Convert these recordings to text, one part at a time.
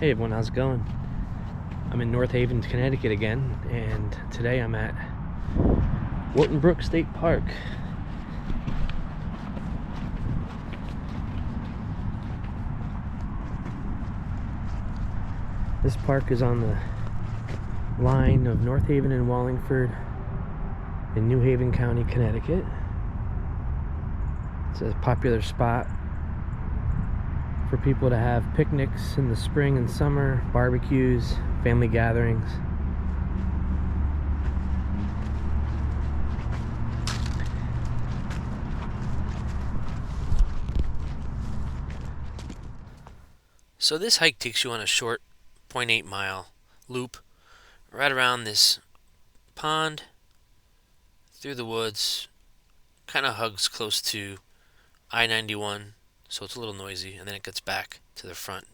Hey everyone, how's it going? I'm in North Haven, Connecticut again, and today I'm at Wharton Brook State Park. This park is on the line of North Haven and Wallingford in New Haven County, Connecticut. It's a popular spot for people to have picnics in the spring and summer, barbecues, family gatherings. So this hike takes you on a short 0.8 mile loop right around this pond, through the woods, kind of hugs close to I-91. So it's a little noisy, and then it gets back to the front.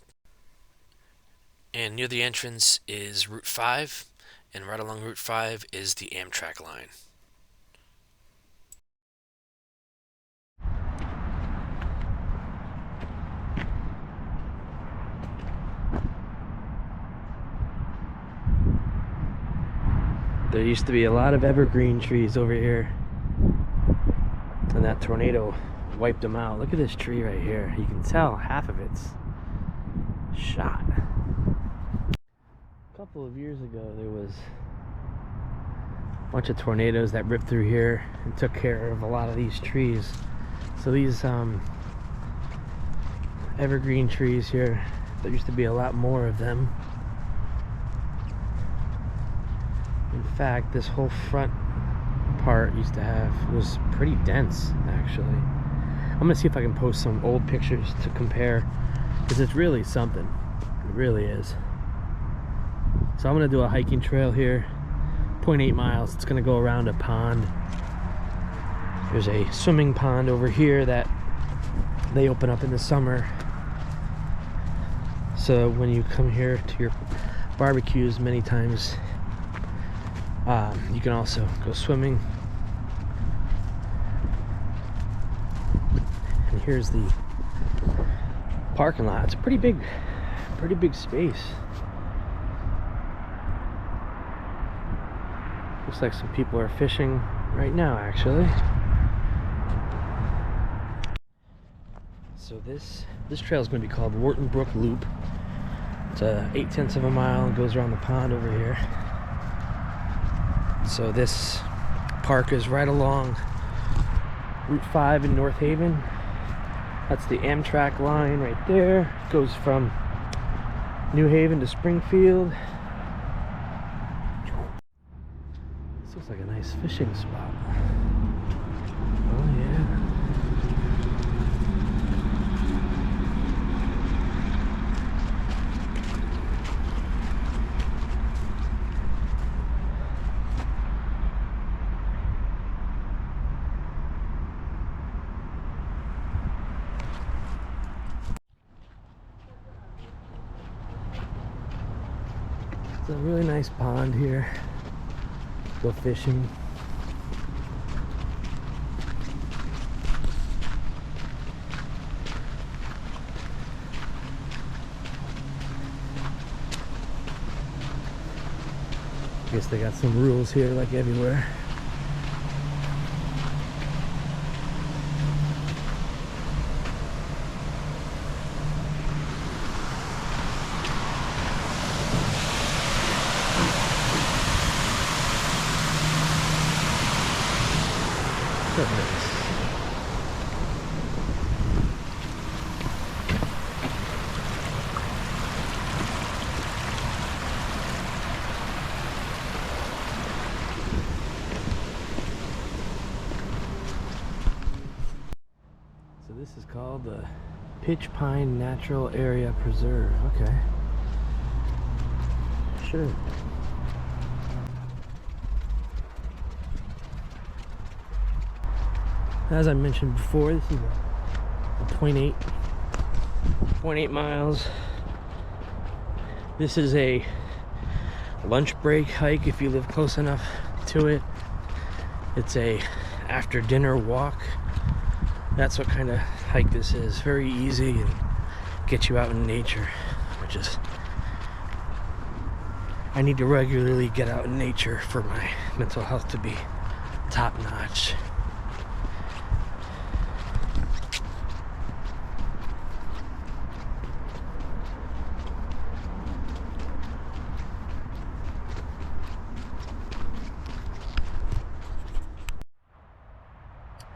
And near the entrance is Route 5, and right along Route 5 is the Amtrak line. There used to be a lot of evergreen trees over here, and that tornado wiped them out. Look at this tree right here. You can tell half of it's shot. A couple of years ago there was a bunch of tornadoes that ripped through here and took care of a lot of these trees. So these evergreen trees here, there used to be a lot more of them. In fact, this whole front part was pretty dense actually. I'm gonna see if I can post some old pictures to compare, because it's really something. It really is. So I'm gonna do a hiking trail here, 0.8 miles. It's gonna go around a pond. There's a swimming pond over here that they open up in the summer. So when you come here to your barbecues, many times you can also go swimming. And here's the parking lot. It's a pretty big space. Looks like some people are fishing right now actually. So this trail is going to be called Wharton Brook Loop. It's a 0.8 of a mile and goes around the pond over here. So this park is right along Route 5 in North Haven. That's the Amtrak line right there. It goes from New Haven to Springfield. This looks like a nice fishing spot. Oh yeah. It's a really nice pond here. Go fishing. I guess they got some rules here like everywhere. So this is called the Pitch Pine Natural Area Preserve. Okay. Sure. As I mentioned before, this is a 0.8 miles. This is a lunch break hike if you live close enough to it. It's a after dinner walk. That's what kind of hike this is. Very easy and get you out in nature, which is I need to regularly get out in nature for my mental health to be top notch.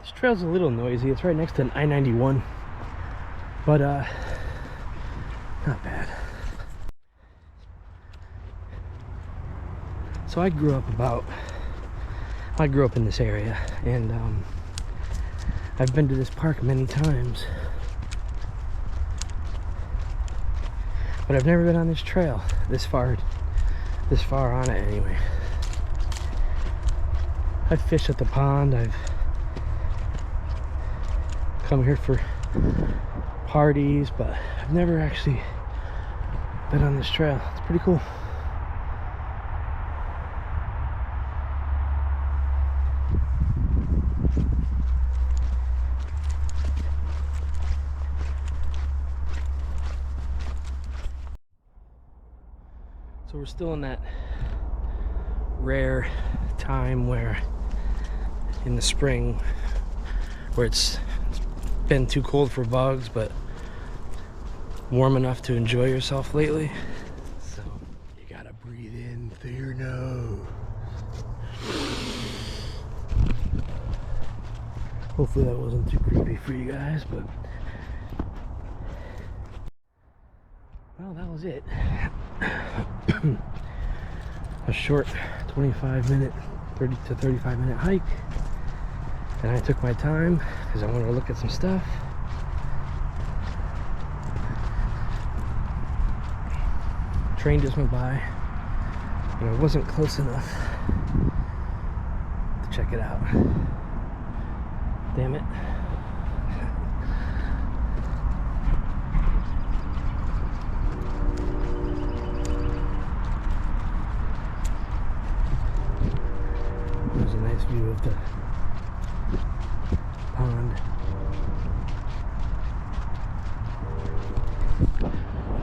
This trail's a little noisy. It's right next to an I-91, but not bad. So I grew up in this area, and I've been to this park many times, but I've never been on this trail this far on it anyway. I've fished at the pond, I've come here for parties, but I've never actually been on this trail. It's pretty cool. So we're still in that rare time where in the spring where it's been too cold for bugs but warm enough to enjoy yourself lately. So you gotta breathe in through your nose. Hopefully that wasn't too creepy for you guys, but well, that was it. A short 25-minute, 30 to 35-minute hike, and I took my time because I wanted to look at some stuff. Train just went by, and I wasn't close enough to check it out. Damn it. There's a nice view of the pond.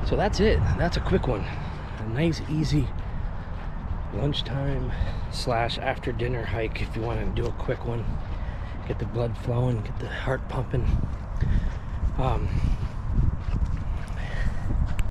So that's it. That's a quick one. A nice, easy lunchtime / after dinner hike if you want to do a quick one. Get the blood flowing, get the heart pumping.